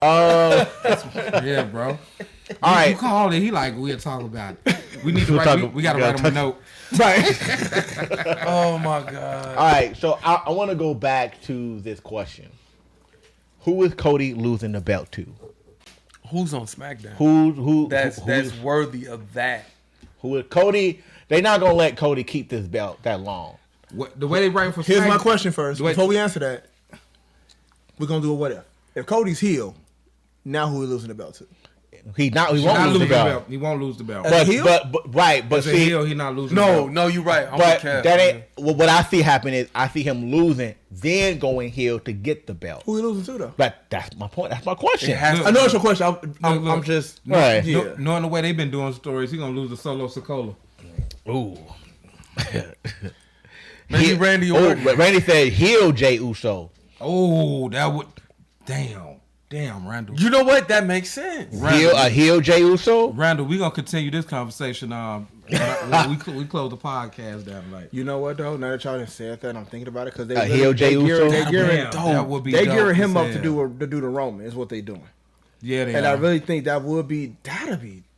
Yeah, bro. All right. You call it. He like, we'll talk about it. We need to write. We got to write him a note. Right. Oh my God. All right. So I want to go back to this question. Who is Cody losing the belt to? Who's on SmackDown? Who That's worthy of that. Who is Cody? They're not gonna let Cody keep this belt that long. The way they write for Here's SmackDown, my question first. Before we answer that, we're gonna do a what if. If Cody's heel, now who are we losing the belt to? He won't lose the belt. He won't lose the belt. But As a heel, he not losing the belt. No, you're right. But that ain't what I see happen is I see him losing, then going heel to get the belt. Who are we losing to though? But that's my point. That's my question. I know it's your question. I'm just right. Yeah. Knowing the way they've been doing stories, he's gonna lose to Solo Sikoa. Ooh. Maybe Randy Orton. Randy said heel Jey Uso. Oh, that would. Damn, Randall. You know what? That makes sense. Heel Jey Uso. Randall, we gonna continue this conversation. We close the podcast down. Like, you know what though? Now that y'all done said that, I'm thinking about it because they heel Jey Uso. that would be. They dope gearing him to up to do the Roman is what they doing. Yeah, they and are. I really think that'd be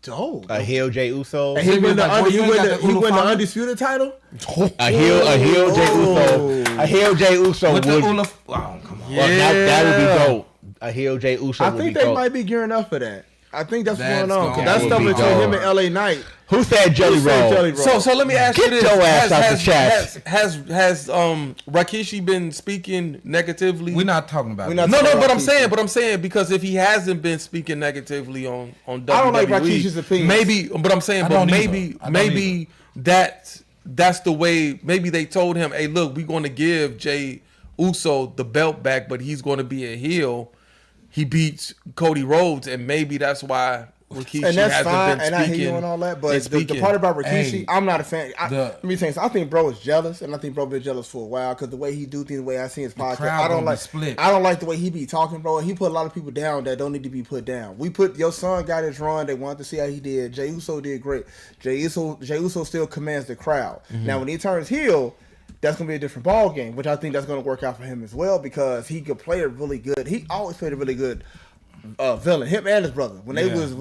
dope. A heel Jey Uso. And he win the undisputed title. A heel Jey Uso. A heel Jey Uso would. Come on. Yeah. That would be dope. A heel Jey Uso. I think they might be gearing up for that. I think that's what's going on. Because that's stuff between him and LA Knight. Who said Jelly Roll? So let me ask you this: Get your ass out the chat. Has Rikishi been speaking negatively? We're not talking about. No. But I'm saying because if he hasn't been speaking negatively on WWE, I don't like Rikishi's opinion. Maybe that's the way. Maybe they told him, "Hey, look, we're going to give Jey Uso the belt back, but he's going to be a heel." He beats Cody Rhodes, and maybe that's why Rikishi and that's hasn't fine, been speaking. And I hear you and all that, but the part about Rikishi, I'm not a fan. Let me tell you something. I think bro is jealous, and I think bro been jealous for a while because the way he do things, the way I see his podcast, I don't like the way he be talking, bro. He put a lot of people down that don't need to be put down. Your son got his run. They wanted to see how he did. Jey Uso did great. Jey Uso still commands the crowd. Mm-hmm. Now when he turns heel, that's going to be a different ball game, which I think that's going to work out for him as well because he could play a really good. He always played a really good villain. Him and his brother. When they was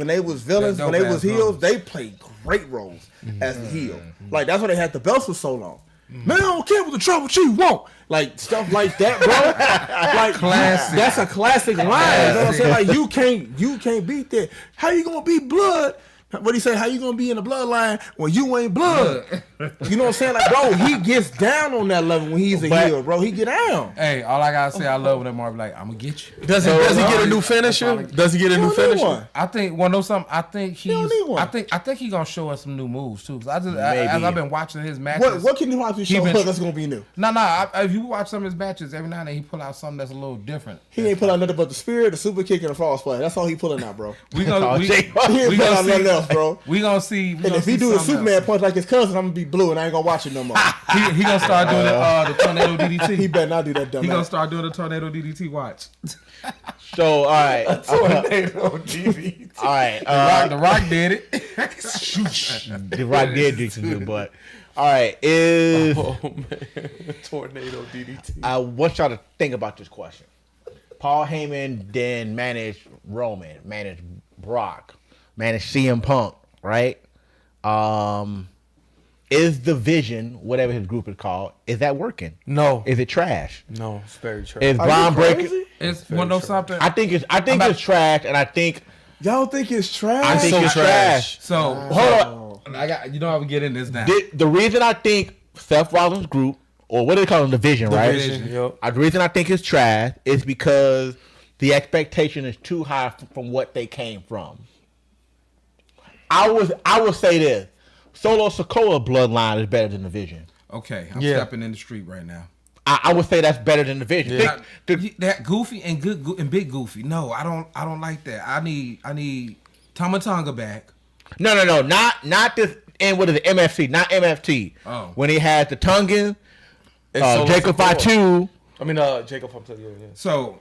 villains, when they was heels, they played great roles as the heel. Like that's why they had the belts for so long. Man, I don't care what the trouble she want. Like stuff like that, bro. Like classic. That's a classic line. You know what I'm saying? Like you can't beat that. How you gonna beat blood? What he say? How you gonna be in the bloodline when you ain't blood? You know what I'm saying? Like, bro, he gets down on that level when he's a heel, bro. He get down. Hey, all I gotta say, I love when that Marv like, I'm gonna get you. Does he get a new finisher? Does he get a new finisher? I think. Well, know something. I think I think he's gonna show us some new moves too. As I've been watching his matches. What can he possibly show us that's gonna be new? No. If you watch some of his matches, every now and then he pull out something that's a little different. He ain't pull out nothing but the spear, the super kick, and the false play. That's all he pulling out, bro. We gonna nothing else, bro. We gonna see. And if he do the Superman punch like his cousin, I'm gonna be blue and I ain't gonna watch it no more. he gonna start doing the tornado DDT. He better not do that dumb. He gonna start doing the tornado DDT. Watch. So all right, tornado DDT. All right, the Rock did it. The Rock did do some, but all right, tornado DDT. I want y'all to think about this question. Paul Heyman then managed Roman, managed Brock, managed CM Punk, right? Is the vision, whatever his group is called, is that working? No. Is it trash? No, it's very trash. Is Braun Breaker? It's something. I think it's trash, and I think y'all think it's trash. I think it's trash. So hold on, I got how we get in this now. The reason I think Seth Rollins' group, or what do they call them, division, right? Yep. The reason I think it's trash is because the expectation is too high from what they came from. I will say this. Solo Sikoa bloodline is better than the Vision. Okay, I'm stepping in the street right now. I would say that's better than the Vision. Yeah. That Goofy and Big Goofy. No, I don't like that. I need Tama Tonga back. No, not this. And what is it? MFC, not MFT. Oh, when he had the Tongan, Jacob Fatu. Jacob Fatu. Yeah. So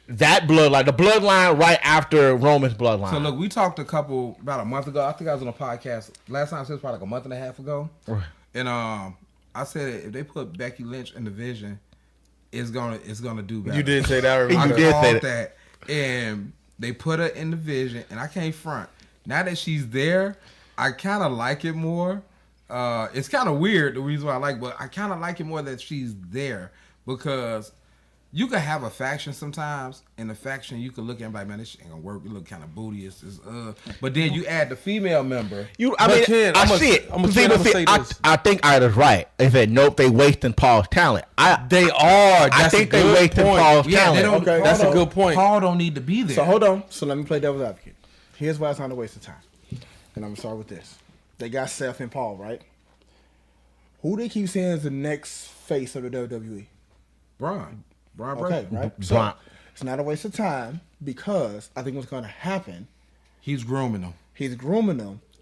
that bloodline, the bloodline right after Roman's bloodline. So look, we talked about a month ago. I think I was on a podcast last time. I said it was probably like a month and a half ago. Right. And I said if they put Becky Lynch in the Vision, it's gonna do better. You did say that. You did say that. And They put her in the Vision, and I can't front. Now that she's there, I kind of like it more. It's kind of weird, the reason why I like it, but I kind of like it more that she's there because you can have a faction sometimes, and the faction you can look at and be like, man, this shit ain't gonna work. You look kind of booty. But then you add the female member. I see it. I think Ida's right. They said, nope, they wasting Paul's talent. They are. I think they wasting Paul's talent. Okay, that's a good point. Paul don't need to be there. So hold on. So let me play devil's advocate. Here's why it's not a waste of time. And I'm gonna start with this. They got Seth and Paul, right? Who they keep saying is the next face of the WWE? Braun Breaker. Okay, right? So it's not a waste of time because I think what's going to happen. He's grooming them.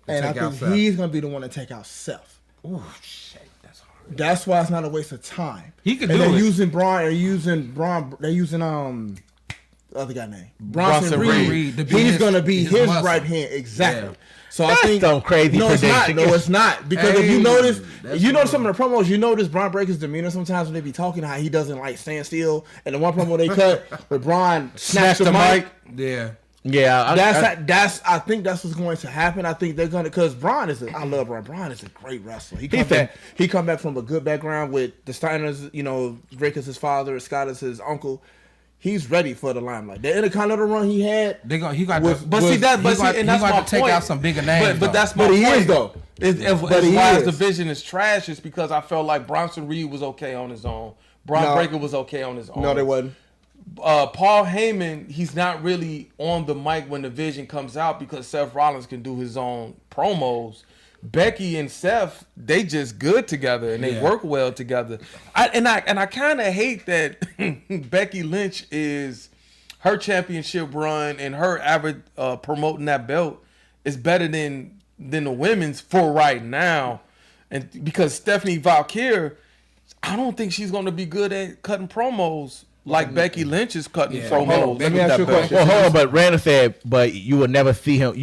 And I think he's going to be the one to take out Seth. Oh, shit. That's hard. That's why it's not a waste of time. He could do it. They're using Braun. They're using the other guy name. Bronson Reed. He's going to be his right hand. Exactly. Yeah. So that's I think some crazy. No, it's not. No, it's not. Because if you notice, some of the promos. You notice Braun Breaker's demeanor sometimes when they be talking, how he doesn't like stand still. And the one promo they cut where Braun snatched the mic. Yeah. I think that's what's going to happen. I think they're gonna because I love Braun. Braun is a great wrestler. He come back from a good background with the Steiners. Drake is his father, Scott is his uncle. He's ready for the limelight. The Intercontinental run he had, he got to take out some bigger names. But that's my point. He is though. Why his division is trash is because I felt like Bronson Reed was okay on his own. Braun Breaker was okay on his own. No, they wasn't. Paul Heyman, he's not really on the mic when the Vision comes out because Seth Rollins can do his own promos. Becky and Seth, they just good together and they work well together. I kind of hate that Becky Lynch is her championship run and her average promoting that belt is better than the women's for right now, and because Stephanie Valkyrie, I don't think she's going to be good at cutting promos like Becky Lynch is cutting promos. Let me ask you a question. Well, hold on, but Randall said, but you would never see him.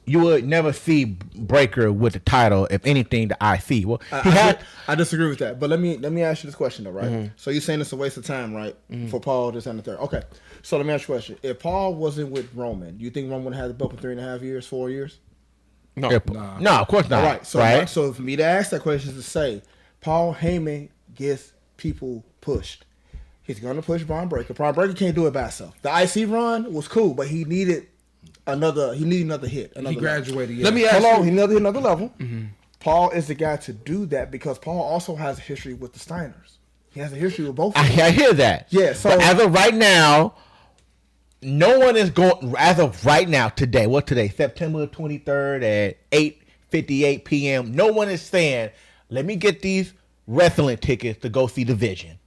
You would never see Breaker with the title, if anything, the IC. Well, I disagree with that. But let me ask you this question though, right? Mm-hmm. So you're saying it's a waste of time, right? Mm-hmm. For Paul this and the third. Okay. So let me ask you a question. If Paul wasn't with Roman, do you think Roman would have had the belt for 3.5 years, 4 years? No, of course not. All right. So for me to ask that question is to say, Paul Heyman gets people pushed. He's gonna push Braun Breaker. Braun Breaker can't do it by himself. The IC run was cool, but he needed another hit. He graduated. Let me ask you. He needed another level. Mm-hmm. Paul is the guy to do that because Paul also has a history with the Steiners. He has a history with both of them. I hear that. Yeah. So but as of right now, no one is going. As of right now, today, September 23rd at 8:58 p.m. No one is saying, "Let me get these wrestling tickets to go see the Vision."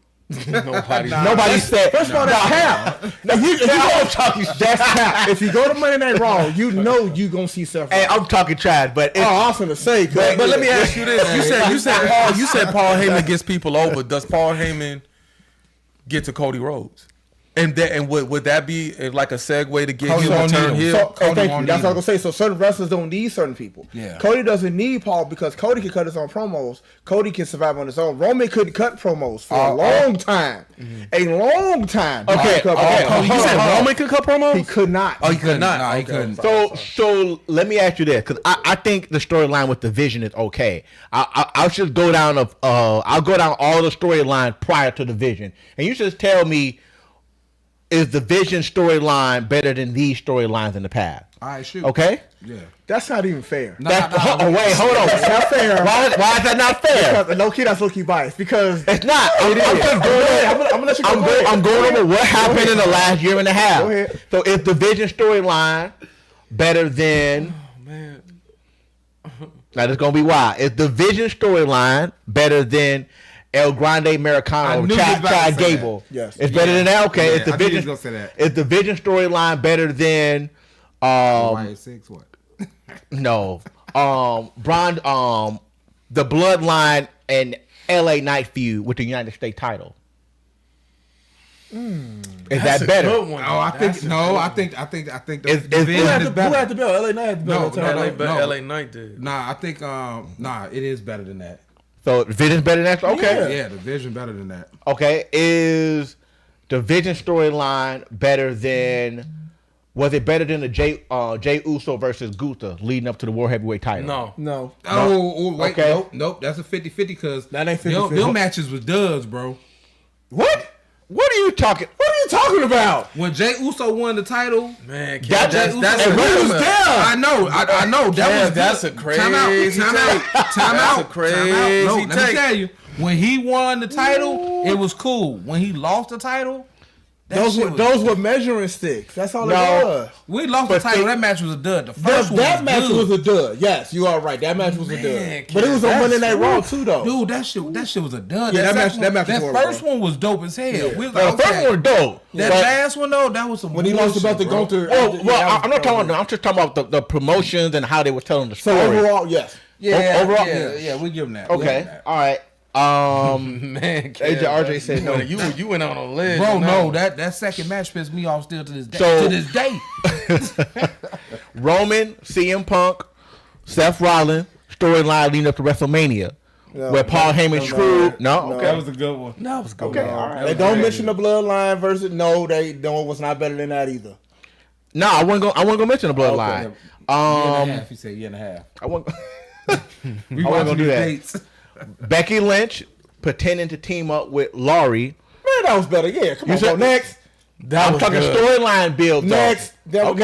Nobody said. First of all, that's cap. That's cap. If you go to Monday Night Raw, you know you gonna see Seth. Hey, I'm talking trash, but I was gonna say. But let me ask you this: you said Paul Heyman gets people over. Does Paul Heyman get to Cody Rhodes? And would that be like a segue to get him on turn heel? Thank you. That's what I was gonna say. So certain wrestlers don't need certain people. Yeah. Cody doesn't need Paul because Cody can cut his own promos. Cody can survive on his own. Roman couldn't cut promos for a long time. Mm-hmm. A long time. Okay. You said Roman could cut promos? He could not. Oh, he could not. No, he couldn't. So let me ask you this, because I think the storyline with the Vision is okay. I'll just go down I'll go down all the storylines prior to the Vision, and you just tell me. Is the Vision storyline better than these storylines in the past? All right, shoot. Okay? Yeah. That's not even fair. Wait, hold on. That's not fair. Why is that not fair? Because low-key, that's low-key biased. Because it's not. I'm going over what happened in the last year and a half. Go ahead. So is the Vision storyline better than... Oh, man. Now, this is going to be wild. Is the Vision storyline better than... El Grande Americano, Chad Gable. Yes. It's better than that. Okay. Yeah, is the Vision storyline better than YA6 what? No. The Bloodline and LA Knight feud with the United States title. Is that better? Oh, I think the Division is better. Who had the belt? LA Knight had the belt. No, LA Knight did. Nah, I think it is better than that. So the Vision's better than that? Okay. Yeah, the Vision better than that. Okay. Is the Vision storyline better than Was it better than the Jay Uso versus Gunther leading up to the World Heavyweight title? No. Oh, wait, okay. Nope. That's a 50-50 because that ain't 50-50. Them matches was duds, bro. What? What are you talking about? When Jay Uso won the title, man, that's a was there. I know. That's a crazy time out. That's a crazy No, let me tell you. When he won the title, it was cool. When he lost the title, those were measuring sticks. That's all it was. We lost the title. That match was a dud. The first that match was a dud. Yes, you are right. That match was a dud. But it was on Monday Night Raw too, though. Dude, that shit was a dud. Yeah, that match. That first one was dope as hell. Yeah. The first one was dope. That last one though, that was some when he lost about the Gunther. Well, I'm not talking about. I'm just talking about the promotions and how they were telling the story. So overall, yes. Overall, yeah, we give him that. Okay, all right. Man, RJ said no. You went on a ledge, bro. No, that second match pissed me off still to this day. Roman, CM Punk, Seth Rollins storyline leading up to WrestleMania, where Paul Heyman screwed. No, okay, that was a good one. That was good. Okay, all right. They don't mention the Bloodline versus. No, they don't. Was not better than that either. No, I wasn't gonna mention the Bloodline. Year and a half. You said year and a half. I wasn't gonna do that. Becky Lynch pretending to team up with Laurie. Man, that was better. Yeah, come on, go next. I'm talking storyline build. Next, that was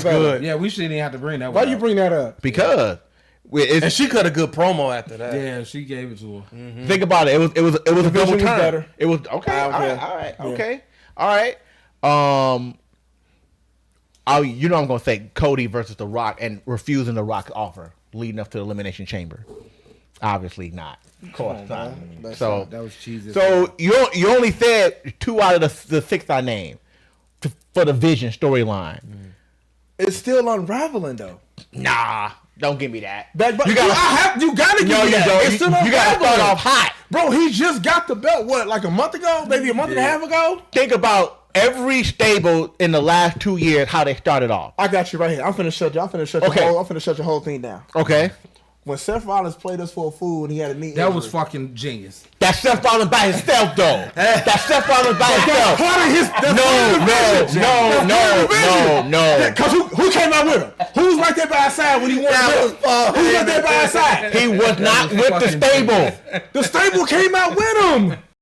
good. Yeah, we shouldn't even have to bring that. Why you bring that up? Because and she cut a good promo after that. Yeah, she gave it to her. Mm-hmm. Think about it. It was a double turn. Better. It was okay. All right. I'm gonna say Cody versus The Rock and refusing The Rock's offer leading up to the Elimination Chamber. Obviously not. Of course not. So that was cheesy. So you only said 2 out of the 6 I named for the Vision storyline. It's still unraveling though. Nah, don't give me that. You gotta give me that. It's still you gotta start off hot, bro. He just got the belt. What, like a month ago? Maybe a month and a half ago. Think about every stable in the last 2 years how they started off. I got you right here. I'm finna shut your whole thing down. Okay. When Seth Rollins played us for a fool and he had a knee that injury. Was fucking genius. That's Seth Rollins by himself, though. That's Seth Rollins by himself. No. Because who came out with him? Who was right there by his side when he won? Who was right there by his side? He was not with the stable. The stable came out with him.